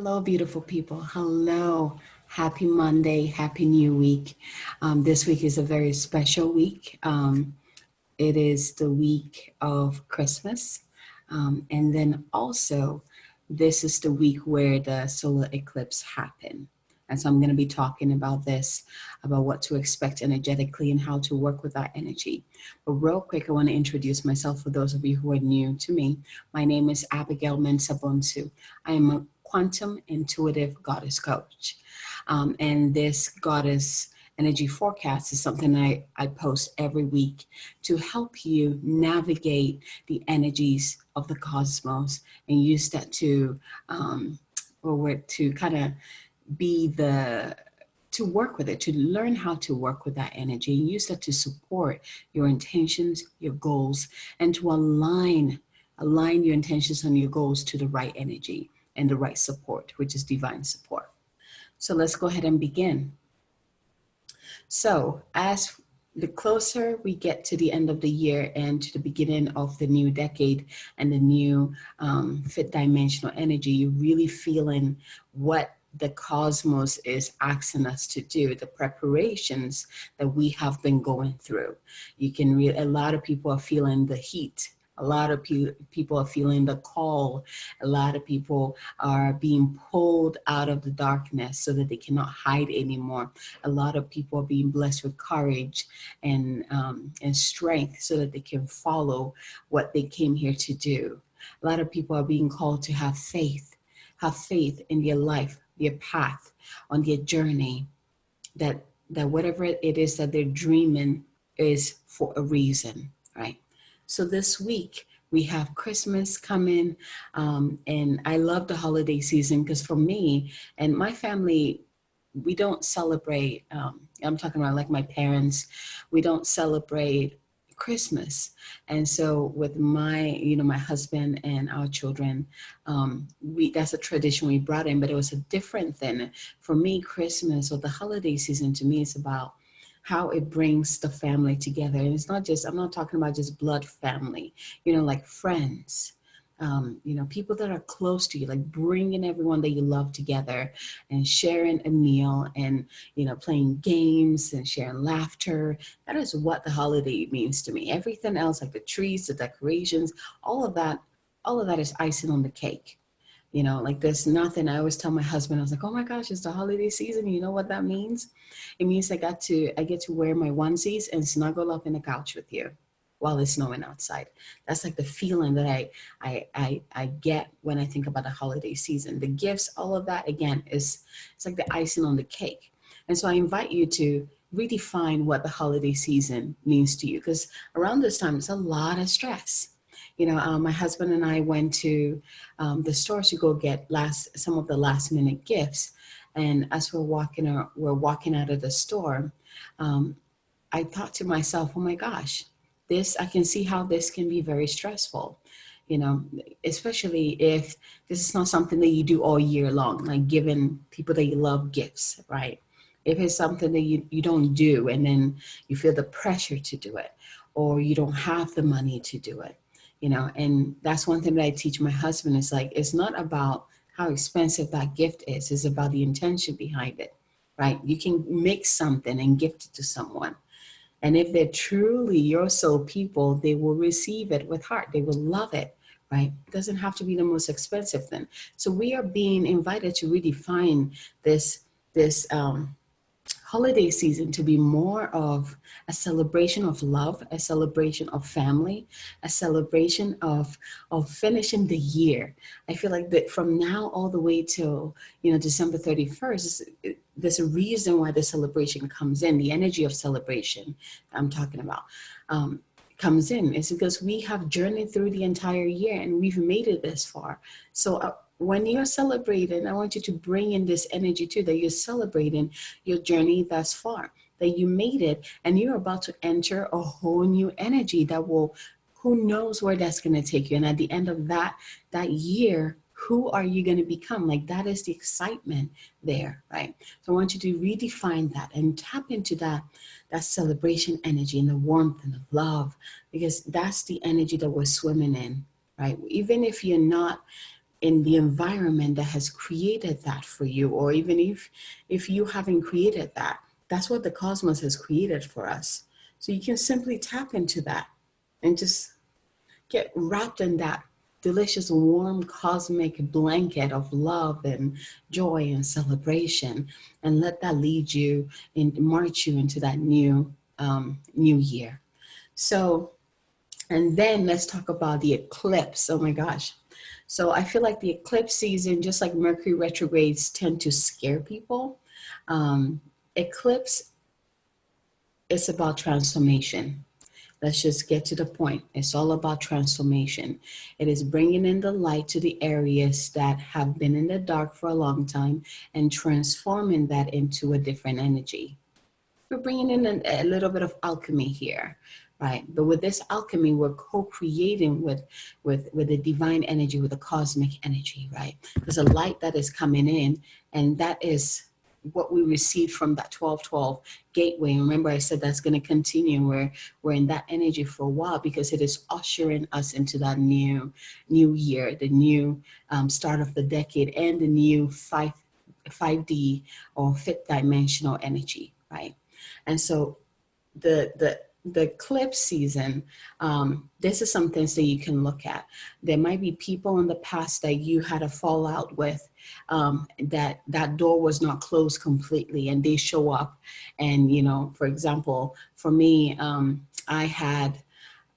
Hello, beautiful people. Hello. Happy Monday. Happy New Week. This week is a very special week. It is the week of Christmas. And then also, this is the week where the solar eclipse happened. And so I'm going to be talking about this, about what to expect energetically and how to work with that energy. But real quick, I want to introduce myself for those of you who are new to me. My name is Abigail Mensah-Bonsu. I am a quantum intuitive goddess coach. And this goddess energy forecast is something I post every week to help you navigate the energies of the cosmos and use that to, to kind of be to work with it, to learn how to work with that energy and use that to support your intentions, your goals, and to align your intentions and your goals to the right energy and the right support, which is divine support. So let's go ahead and begin. So as the closer we get to the end of the year and to the beginning of the new decade and the new fifth dimensional energy, you're really feeling what the cosmos is asking us to do, the preparations that we have been going through. A lot of people are feeling the heat. A lot of people are feeling the call. A lot of people are being pulled out of the darkness so that they cannot hide anymore. A lot of people are being blessed with courage and strength so that they can follow what they came here to do. A lot of people are being called to have faith in their life, their path, on their journey, that whatever it is that they're dreaming is for a reason, right? So this week we have Christmas coming, and I love the holiday season because for me and my family, we don't celebrate, I'm talking about like my parents, we don't celebrate Christmas. And so with my husband and our children, that's a tradition we brought in, but it was a different thing. For me, Christmas or the holiday season to me is about how it brings the family together. And it's not just, I'm not talking about just blood family, like friends, people that are close to you, like bringing everyone that you love together and sharing a meal and, playing games and sharing laughter. That is what the holiday means to me. Everything else, like the trees, the decorations, all of that is icing on the cake. Like there's nothing. I always tell my husband, I was like, oh my gosh, it's the holiday season. You know what that means? It means I get to wear my onesies and snuggle up in the couch with you while it's snowing outside. That's like the feeling that I get when I think about the holiday season. The gifts, all of that, again, it's like the icing on the cake. And so I invite you to redefine what the holiday season means to you, because around this time, it's a lot of stress. My husband and I went to the store to go get some of the last minute gifts. And as we're walking out of the store, I thought to myself, oh my gosh, I can see how this can be very stressful, especially if this is not something that you do all year long, like giving people that you love gifts, right? If it's something that you don't do and then you feel the pressure to do it, or you don't have the money to do it, and that's one thing that I teach my husband is like, it's not about how expensive that gift is, it's about the intention behind it, right? You can make something and gift it to someone. And if they're truly your soul people, they will receive it with heart. They will love it, right? It doesn't have to be the most expensive thing. So we are being invited to redefine this holiday season to be more of a celebration of love, a celebration of family, a celebration of finishing the year. I feel like that from now all the way till December 31st, there's a reason why the celebration comes in. The energy of celebration I'm talking about comes in. It's because we have journeyed through the entire year and we've made it this far. So when you're celebrating, I want you to bring in this energy too, that you're celebrating your journey thus far, that you made it and you're about to enter a whole new energy that will, who knows where that's going to take you. And at the end of that year, who are you going to become? Like that is the excitement there, right? So I want you to redefine that and tap into that celebration energy and the warmth and the love, because that's the energy that we're swimming in, right? Even if you're not in the environment that has created that for you, or even if you haven't created that, that's what the cosmos has created for us. So you can simply tap into that and just get wrapped in that delicious warm cosmic blanket of love and joy and celebration, and let that lead you and march you into that new year. So, and then let's talk about the eclipse. Oh my gosh. So I feel like the eclipse season, just like Mercury retrogrades tend to scare people, eclipse is about transformation. Let's just get to the point. It's all about transformation. It is bringing in the light to the areas that have been in the dark for a long time and transforming that into a different energy. We're bringing in a little bit of alchemy here, right? But with this alchemy, we're co-creating with the divine energy, with the cosmic energy, right? There's a light that is coming in, and that is what we received from that 1212 gateway. Remember, I said that's going to continue. We're in that energy for a while because it is ushering us into that new year, the new start of the decade, and the new 5D or fifth dimensional energy, right? And so the eclipse season, this is some things that you can look at. There might be people in the past that you had a fallout with, that door was not closed completely, and they show up. And for example, for me, I had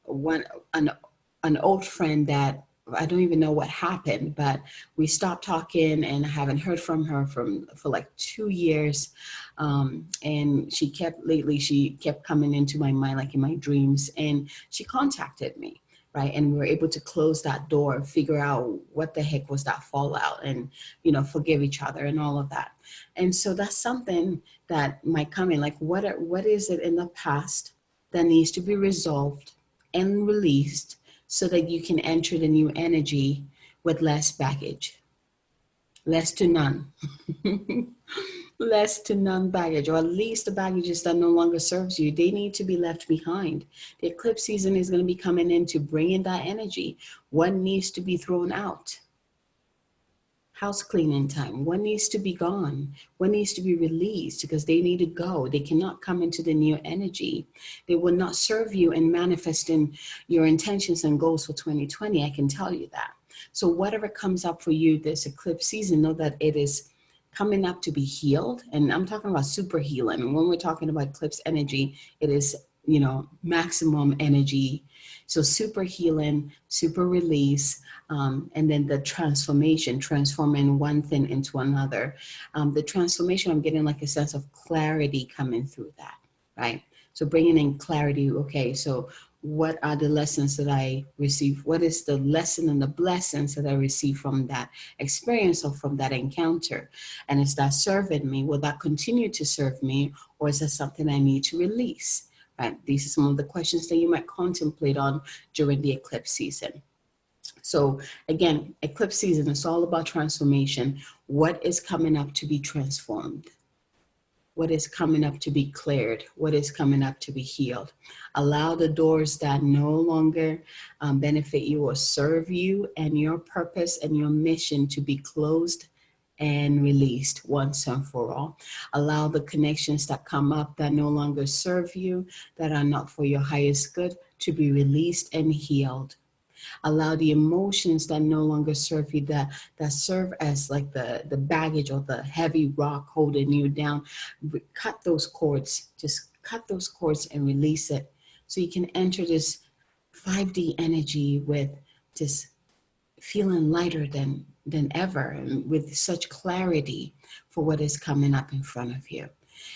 one an old friend that I don't even know what happened, but we stopped talking, and I haven't heard from her for like 2 years. And she kept coming into my mind, like in my dreams, and she contacted me, right? And we were able to close that door, figure out what the heck was that fallout, and forgive each other and all of that. And so that's something that might come in, like what is it in the past that needs to be resolved and released so that you can enter the new energy with less baggage, less to none, less to none baggage, or at least the baggages that no longer serves you, they need to be left behind. The eclipse season is going to be coming in to bring in that energy. What needs to be thrown out? House cleaning time. What needs to be gone? What needs to be released? Because they need to go. They cannot come into the new energy. They will not serve you in manifesting your intentions and goals for 2020. I can tell you that. So whatever comes up for you this eclipse season, know that it is coming up to be healed. And I'm talking about super healing. And when we're talking about eclipse energy, it is, maximum energy. So super healing, super release, and then the transforming one thing into another. The transformation, I'm getting like a sense of clarity coming through that, right? So bringing in clarity. Okay, so what are the lessons that I receive? What is the lesson and the blessings that I receive from that experience or from that encounter? And is that serving me? Will that continue to serve me? Or is that something I need to release? Right? These are some of the questions that you might contemplate on during the eclipse season. So again, eclipse season is all about transformation. What is coming up to be transformed? What is coming up to be cleared? What is coming up to be healed? Allow the doors that no longer benefit you or serve you and your purpose and your mission to be closed and released once and for all. Allow the connections that come up that no longer serve you, that are not for your highest good, to be released and healed. Allow the emotions that no longer serve you, that serve as like the baggage or the heavy rock holding you down. Cut those cords, just cut those cords and release it, so you can enter this 5D energy with just feeling lighter than ever, and with such clarity for what is coming up in front of you.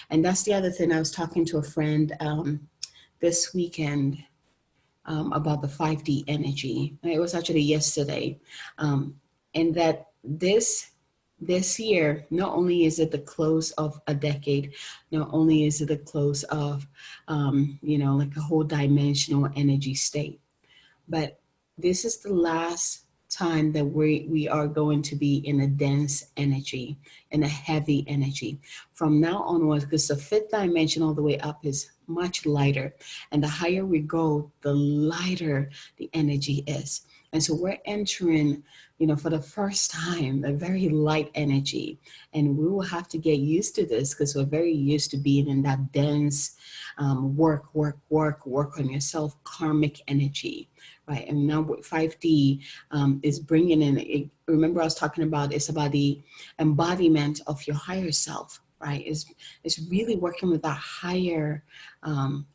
And that's the other thing. I was talking to a friend this weekend about the 5D energy. It was actually yesterday. And that this year, not only is it the close of a decade, not only is it the close of, like a whole dimensional energy state, but this is the last time that we are going to be in a dense energy, in a heavy energy. from now onwards, because the fifth dimension all the way up is much lighter. And the higher we go, the lighter the energy is. And so we're entering, for the first time, a very light energy. And we will have to get used to this because we're very used to being in that dense work on yourself, karmic energy, right? And now 5D is bringing in, remember I was talking about, it's about the embodiment of your higher self, right? It's really working with that higher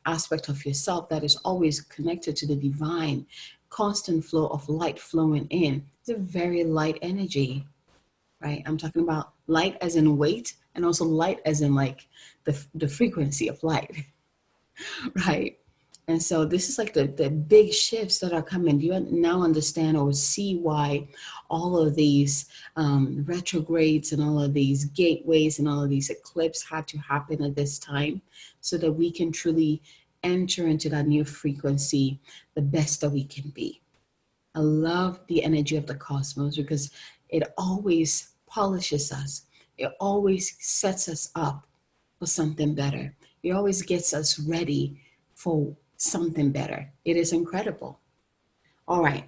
aspect of yourself that is always connected to the divine, constant flow of light flowing in. It's a very light energy, right? I'm talking about light as in weight, and also light as in like the frequency of light. Right. And so this is like the big shifts that are coming. Do you now understand or see why all of these retrogrades and all of these gateways and all of these eclipses had to happen at this time so that we can truly enter into that new frequency the best that we can be? I love the energy of the cosmos because it always polishes us. It always sets us up for something better. It always gets us ready for something better. It is incredible. All right.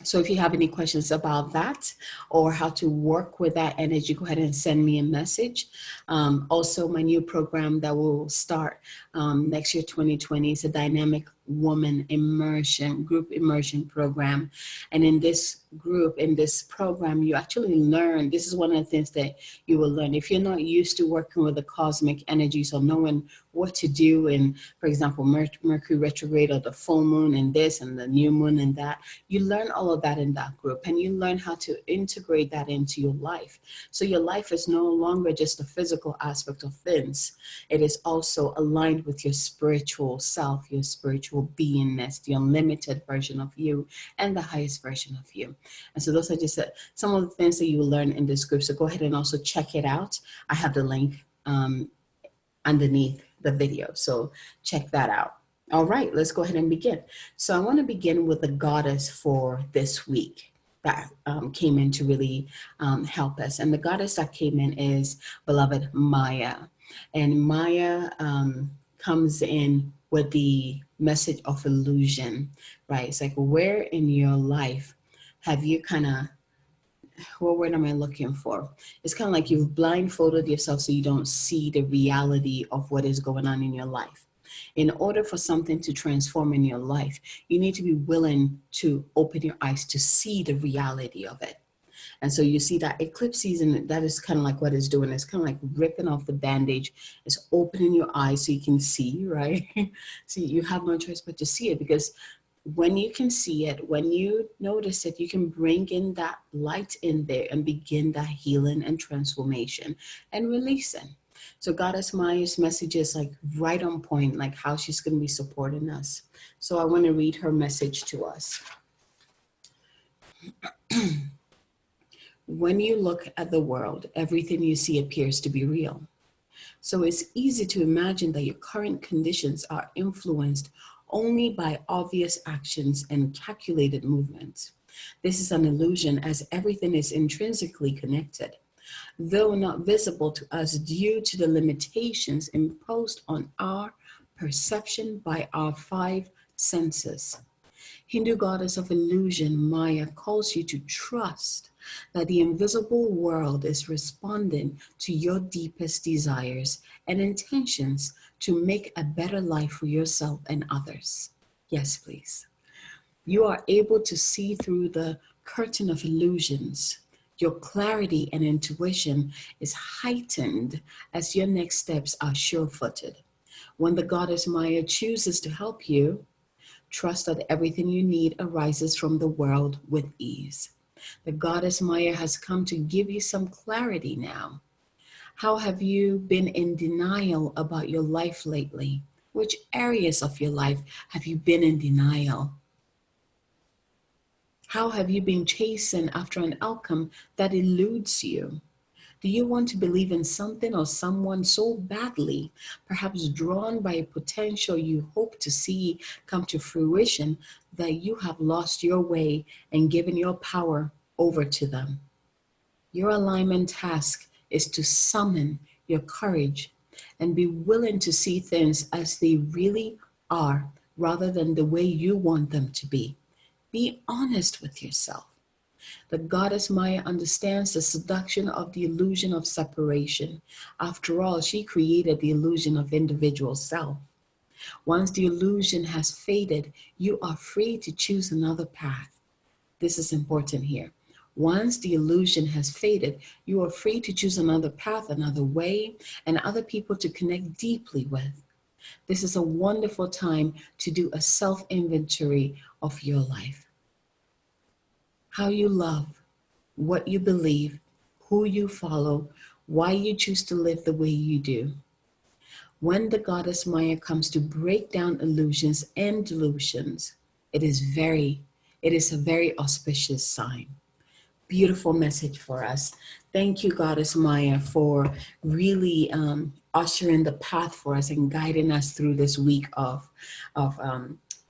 So if you have any questions about that or how to work with that energy, go ahead and send me a message. Also, my new program that will start next year, 2020, is a dynamic woman immersion, group immersion program. And in this group, in this program, you actually learn, this is one of the things that you will learn. If you're not used to working with the cosmic energies or knowing what to do in, for example, Mercury retrograde or the full moon and this and the new moon and that, you learn all of that in that group, and you learn how to integrate that into your life. So your life is no longer just a physical aspect of things. It is also aligned with your spiritual self, your spiritual beingness, the unlimited version of you and the highest version of you. And so those are just some of the things that you will learn in this group. So go ahead and also check it out. I have the link underneath the video, so check that out. All right, let's go ahead and begin. So I want to begin with the goddess for this week that came in to really help us. And the goddess that came in is beloved Maya. And Maya comes in with the message of illusion, right? It's like, where in your life have you kind of, what word am I looking for? It's kind of like you've blindfolded yourself so you don't see the reality of what is going on in your life. In order for something to transform in your life, you need to be willing to open your eyes to see the reality of it. And so you see that eclipse season, that is kind of like what it's doing. It's kind of like ripping off the bandage. It's opening your eyes so you can see, right? So you have no choice but to see it, because when you can see it, when you notice it, you can bring in that light in there and begin that healing and transformation and releasing. So Goddess Maya's message is like right on point, like how she's going to be supporting us. So I want to read her message to us. When you look at the world, everything you see appears to be real. So it's easy to imagine that your current conditions are influenced only by obvious actions and calculated movements. This is an illusion, as everything is intrinsically connected, though not visible to us due to the limitations imposed on our perception by our five senses. Hindu goddess of illusion, Maya, calls you to trust that the invisible world is responding to your deepest desires and intentions to make a better life for yourself and others. Yes, please. You are able to see through the curtain of illusions. Your clarity and intuition is heightened as your next steps are sure-footed. When the goddess Maya chooses to help you, trust that everything you need arises from the world with ease. The goddess Maya has come to give you some clarity now. How have you been in denial about your life lately? Which areas of your life have you been in denial? How have you been chasing after an outcome that eludes you? Do you want to believe in something or someone so badly, perhaps drawn by a potential you hope to see come to fruition, that you have lost your way and given your power over to them? Your alignment task is to summon your courage, and be willing to see things as they really are rather than the way you want them to be. Be honest with yourself. The goddess Maya understands the seduction of the illusion of separation. After all, she created the illusion of individual self. Once the illusion has faded, you are free to choose another path. This is important here. Once the illusion has faded, you are free to choose another path, another way, and other people to connect deeply with. This is a wonderful time to do a self inventory of your life. How you love, what you believe, who you follow, why you choose to live the way you do. When the goddess Maya comes to break down illusions and delusions, it is it is a very auspicious sign. Beautiful message for us. Thank you, Goddess Maya, for really ushering the path for us and guiding us through this week of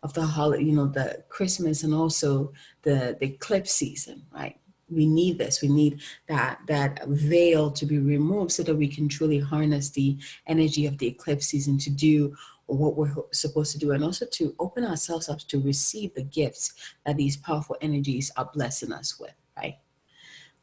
of the holiday, the Christmas and also the eclipse season, right? We need this. We need that veil to be removed so that we can truly harness the energy of the eclipse season to do what we're supposed to do, and also to open ourselves up to receive the gifts that these powerful energies are blessing us with, right?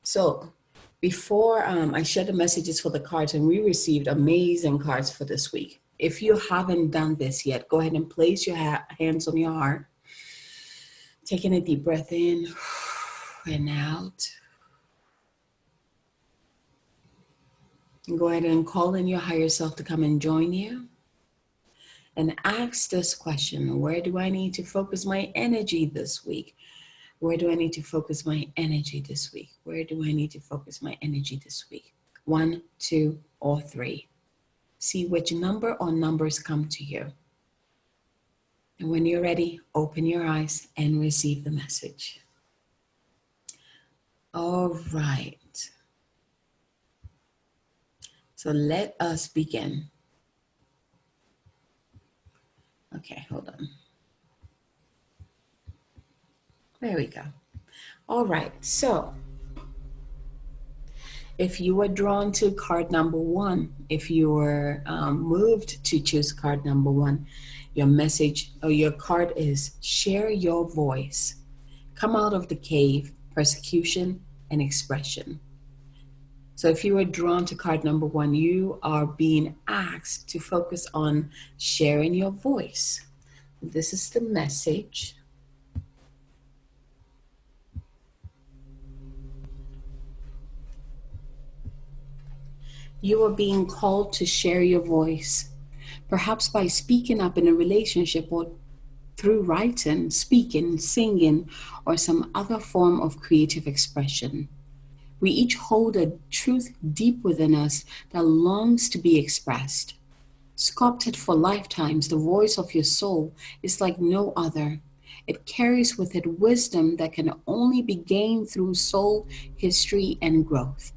So before I share the messages for the cards, and we received amazing cards for this week. If you haven't done this yet, go ahead and place your hands on your heart, taking a deep breath in and out. And go ahead and call in your higher self to come and join you. And ask this question: where do I need to focus my energy this week? Where do I need to focus my energy this week? Where do I need to focus my energy this week? 1, 2, or 3. See which number or numbers come to you. And when you're ready, open your eyes and receive the message. All right. So let us begin. Okay, hold on. There we go. All right. So if you were drawn to card number 1, if you were moved to choose card number 1, your message or your card is share your voice. Come out of the cave, persecution, and expression. So if you were drawn to card number 1, you are being asked to focus on sharing your voice. This is the message. You are being called to share your voice, perhaps by speaking up in a relationship or through writing, speaking, singing, or some other form of creative expression. We each hold a truth deep within us that longs to be expressed. Sculpted for lifetimes, the voice of your soul is like no other. It carries with it wisdom that can only be gained through soul history and growth.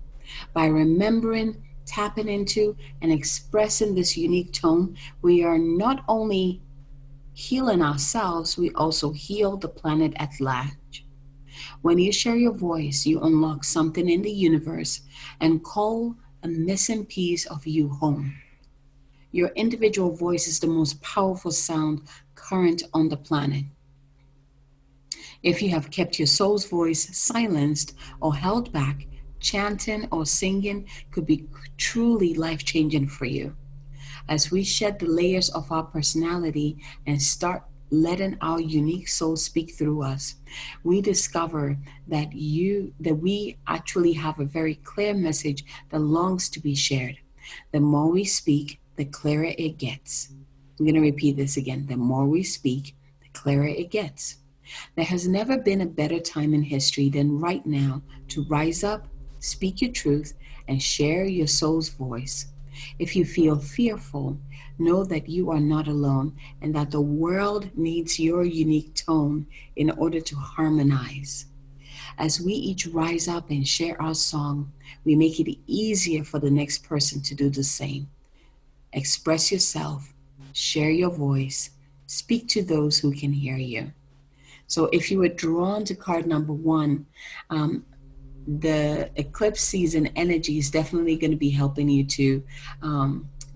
By remembering, tapping into, and expressing this unique tone, we are not only healing ourselves, we also heal the planet at large. When you share your voice, you unlock something in the universe and call a missing piece of you home. Your individual voice is the most powerful sound current on the planet. If you have kept your soul's voice silenced or held back, chanting or singing could be truly life-changing for you. As we shed the layers of our personality and start letting our unique soul speak through us, we discover that we actually have a very clear message that longs to be shared. The more we speak, the clearer it gets. I'm going to repeat this again. The more we speak, the clearer it gets. There has never been a better time in history than right now to rise up, speak your truth, and share your soul's voice. If you feel fearful, know that you are not alone and that the world needs your unique tone in order to harmonize. As we each rise up and share our song, we make it easier for the next person to do the same. Express yourself, share your voice, speak to those who can hear you. So if you were drawn to card number 1, the eclipse season energy is definitely going to be helping you to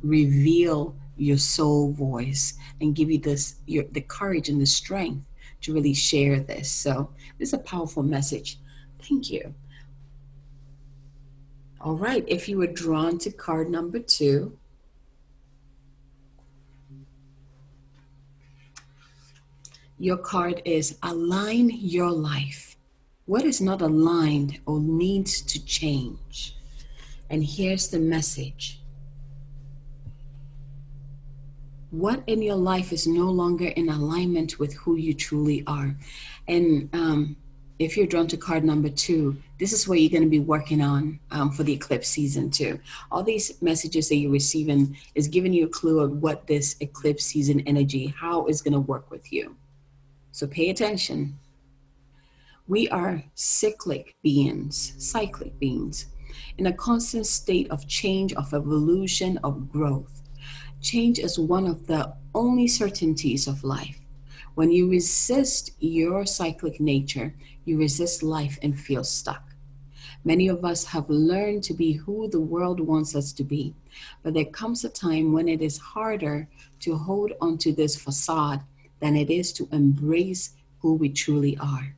reveal your soul voice and give you the courage and the strength to really share this. So this is a powerful message. Thank you. All right, if you were drawn to card number 2, your card is align your life. What is not aligned or needs to change? And here's the message. What in your life is no longer in alignment with who you truly are? And if you're drawn to card number 2, this is what you're going to be working on for the eclipse season too. All these messages that you're receiving is giving you a clue of what this eclipse season energy, how it's going to work with you. So pay attention. We are cyclic beings, in a constant state of change, of evolution, of growth. Change is one of the only certainties of life. When you resist your cyclic nature, you resist life and feel stuck. Many of us have learned to be who the world wants us to be, but there comes a time when it is harder to hold onto this facade than it is to embrace who we truly are,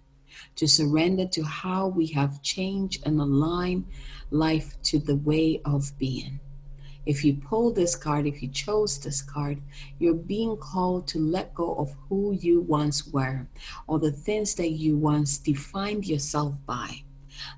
to surrender to how we have changed and align life to the way of being. If you pull this card, if you chose this card, you're being called to let go of who you once were or the things that you once defined yourself by,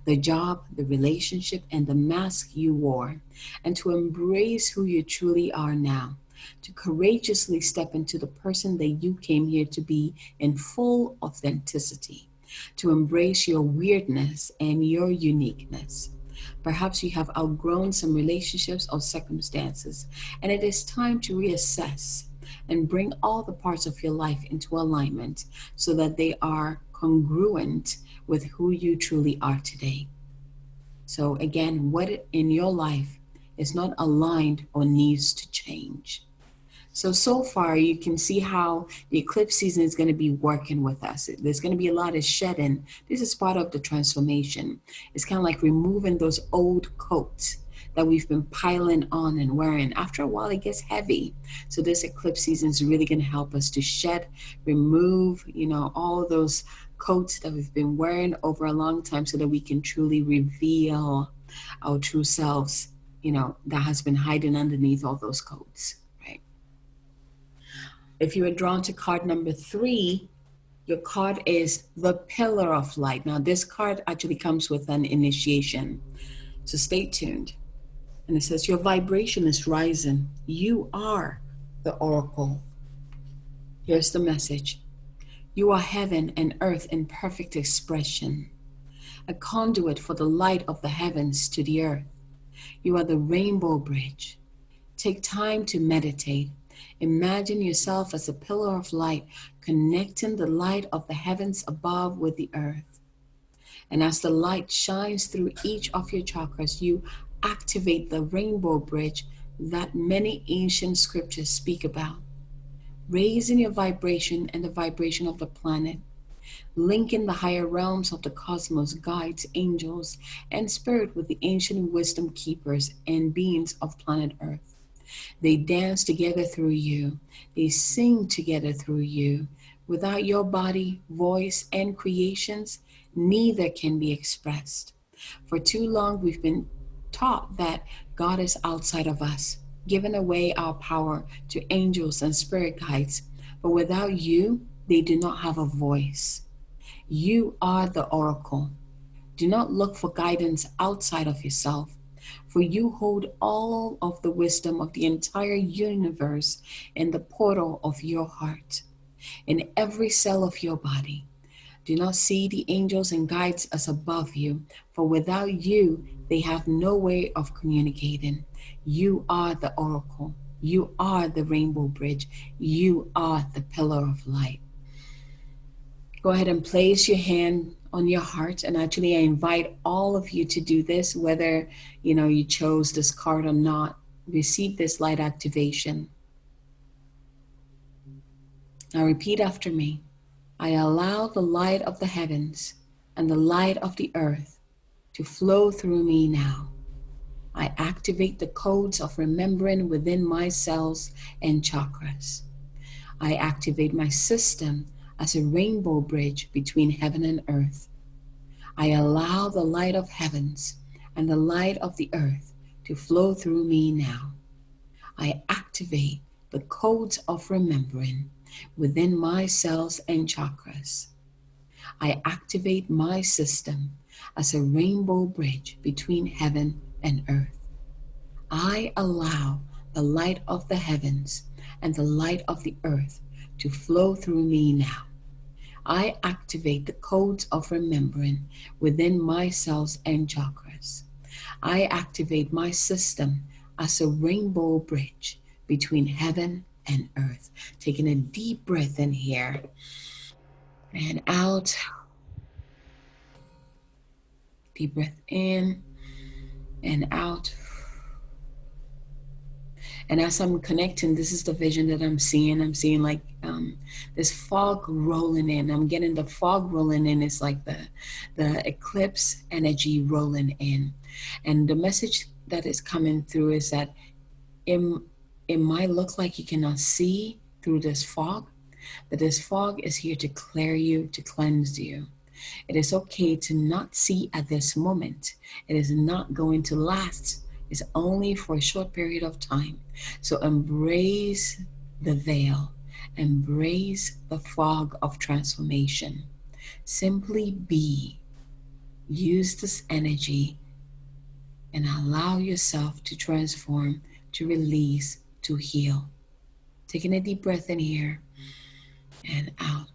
the job, the relationship, and the mask you wore, and to embrace who you truly are now, to courageously step into the person that you came here to be in full authenticity, to embrace your weirdness and your uniqueness. Perhaps you have outgrown some relationships or circumstances, and it is time to reassess and bring all the parts of your life into alignment so that they are congruent with who you truly are today. So, again, what in your life is not aligned or needs to change? So far, you can see how the eclipse season is going to be working with us. There's going to be a lot of shedding. This is part of the transformation. It's kind of like removing those old coats that we've been piling on and wearing. After a while, it gets heavy. So this eclipse season is really going to help us to shed, remove, all those coats that we've been wearing over a long time so that we can truly reveal our true selves, that has been hiding underneath all those coats. If you are drawn to card number 3, your card is the Pillar of Light. Now, this card actually comes with an initiation, so stay tuned. And it says, your vibration is rising. You are the oracle. Here's the message. You are heaven and earth in perfect expression, a conduit for the light of the heavens to the earth. You are the rainbow bridge. Take time to meditate. Imagine yourself as a pillar of light, connecting the light of the heavens above with the earth. And as the light shines through each of your chakras, you activate the rainbow bridge that many ancient scriptures speak about, raising your vibration and the vibration of the planet, linking the higher realms of the cosmos, guides, angels, and spirit with the ancient wisdom keepers and beings of planet Earth. They dance together through you. They sing together through you. Without your body, voice, and creations, neither can be expressed. For too long, we've been taught that God is outside of us, giving away our power to angels and spirit guides. But without you, they do not have a voice. You are the oracle. Do not look for guidance outside of yourself, for you hold all of the wisdom of the entire universe in the portal of your heart, in every cell of your body. Do not see the angels and guides as above you, for without you, they have no way of communicating. You are the oracle. You are the rainbow bridge. You are the pillar of light. Go ahead and place your hand on your heart, and actually I invite all of you to do this, whether you chose this card or not. Receive this light activation. Now repeat after me. I allow the light of the heavens and the light of the earth to flow through me now. I activate the codes of remembering within my cells and chakras. I activate my system as a rainbow bridge between heaven and earth. I allow the light of heavens and the light of the earth to flow through me now. I activate the codes of remembering within my cells and chakras. I activate my system as a rainbow bridge between heaven and earth. I allow the light of the heavens and the light of the earth to flow through me now. I activate the codes of remembering within my cells and chakras. I activate my system as a rainbow bridge between heaven and earth. Taking a deep breath in here and out. Deep breath in and out. And as I'm connecting, this is the vision that I'm seeing. I'm seeing like this fog rolling in. I'm getting the fog rolling in. It's like the eclipse energy rolling in. And the message that is coming through is that it might look like you cannot see through this fog, but this fog is here to clear you, to cleanse you. It is okay to not see at this moment. It is not going to last. It's only for a short period of time. So embrace the veil. Embrace the fog of transformation. Simply be. Use this energy and allow yourself to transform, to release, to heal. Taking a deep breath in here and out.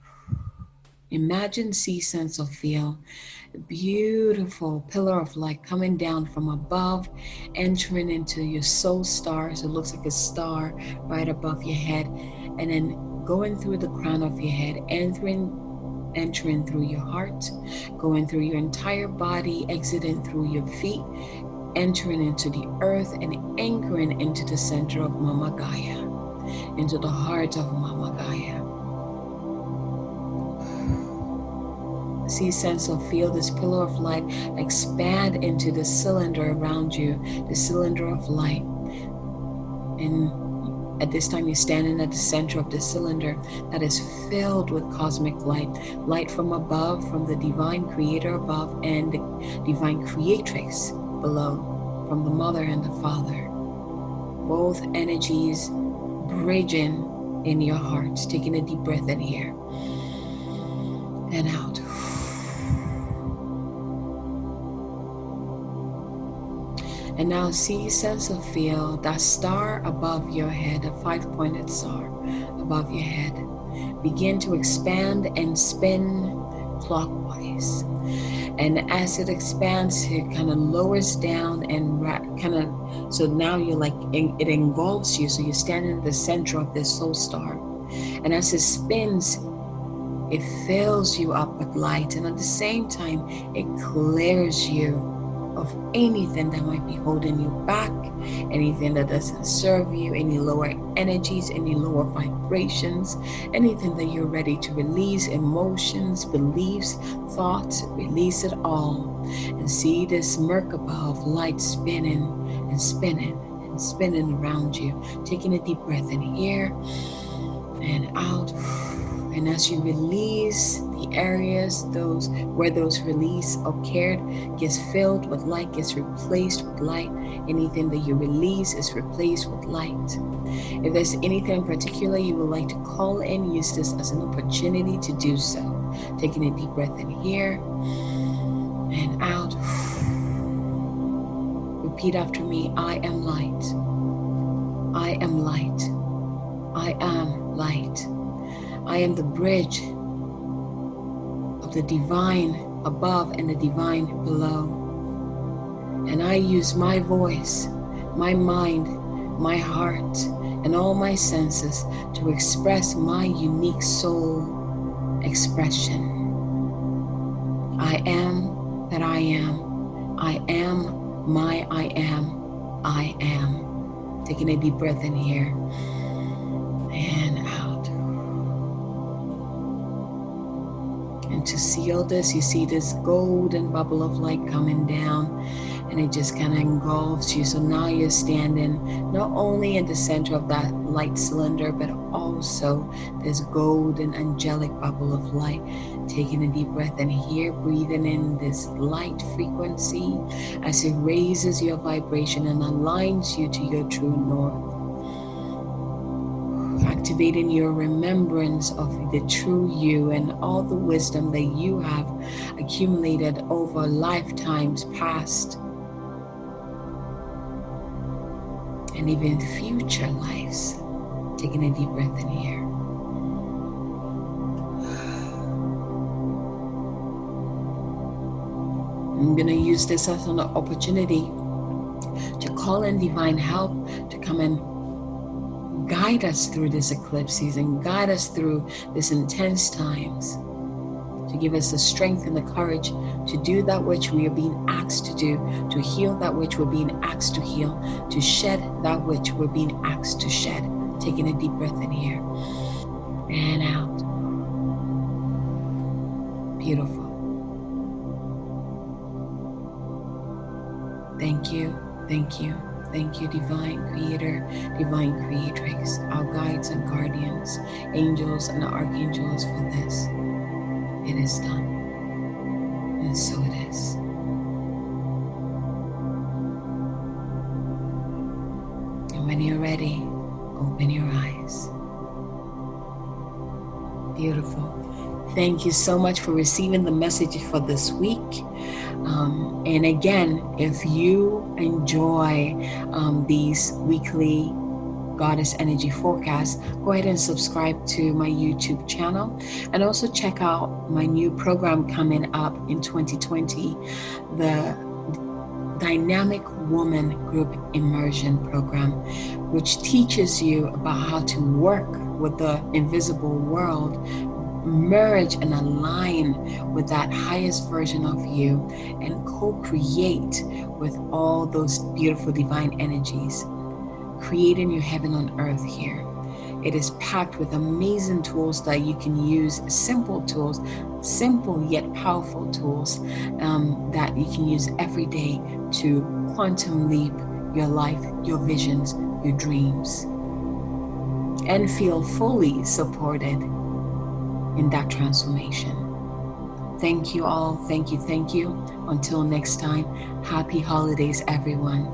Imagine, see, sense, or feel a beautiful pillar of light coming down from above, entering into your soul star. So it looks like a star right above your head, and then going through the crown of your head, entering through your heart, going through your entire body, exiting through your feet, entering into the earth, and anchoring into the center of Mama Gaia, into the heart of Mama Gaia. See, sense, or feel this pillar of light expand into the cylinder around you, the cylinder of light. And at this time, you're standing at the center of the cylinder that is filled with cosmic light, light from above, from the divine creator above, and the divine creatrix below, from the mother and the father. Both energies bridging in your heart. Taking a deep breath in here and out. And now see, sense, or feel that star above your head, a 5-pointed star above your head, begin to expand and spin clockwise. And as it expands, it kind of lowers down and so now you're like, it engulfs you. So you're standing at the center of this soul star. And as it spins, it fills you up with light. And at the same time, it clears you of anything that might be holding you back, anything that doesn't serve you, any lower energies, any lower vibrations, anything that you're ready to release, emotions, beliefs, thoughts, release it all. And see this Merkaba of light spinning and spinning and spinning around you. Taking a deep breath in here and out. And as you release the areas, those where those release occurred, gets filled with light, gets replaced with light. Anything that you release is replaced with light. If there's anything in particular you would like to call in, use this as an opportunity to do so. Taking a deep breath in here and out. Repeat after me. I am light. I am light. I am light. I am the bridge of the divine above and the divine below. And I use my voice, my mind, my heart, and all my senses to express my unique soul expression. I am that I am. I am my I am. I am. Taking a deep breath in here and out. And And to seal this, you see this golden bubble of light coming down, and it just kind of engulfs you. So now you're standing not only in the center of that light cylinder, but also this golden angelic bubble of light. Taking a deep breath in here, breathing in this light frequency as it raises your vibration and aligns you to your true north. Activating your remembrance of the true you and all the wisdom that you have accumulated over lifetimes past and even future lives. Taking a deep breath in here. I'm going to use this as an opportunity to call in divine help to come and guide us through this eclipse season, guide us through these intense times, to give us the strength and the courage to do that which we are being asked to do, to heal that which we're being asked to heal, to shed that which we're being asked to shed. Taking a deep breath in here and out. Beautiful. Thank you, thank you, thank you, Divine Creator, Divine Creatrix, our guides and guardians, angels and archangels for this. It is done, and so it is. And when you're ready, open your eyes. Beautiful. Thank you so much for receiving the message for this week. And again, if you enjoy these weekly Goddess Energy forecasts, go ahead and subscribe to my YouTube channel, and also check out my new program coming up in 2020, the Dynamic Woman Group Immersion Program, which teaches you about how to work with the invisible world, merge and align with that highest version of you, and co-create with all those beautiful divine energies, creating your heaven on earth here. It is packed with amazing tools that you can use, simple tools, simple yet powerful tools that you can use every day to quantum leap your life, your visions, your dreams, and feel fully supported in that transformation. Thank you all. Thank you. Thank you. Until next time, happy holidays, everyone.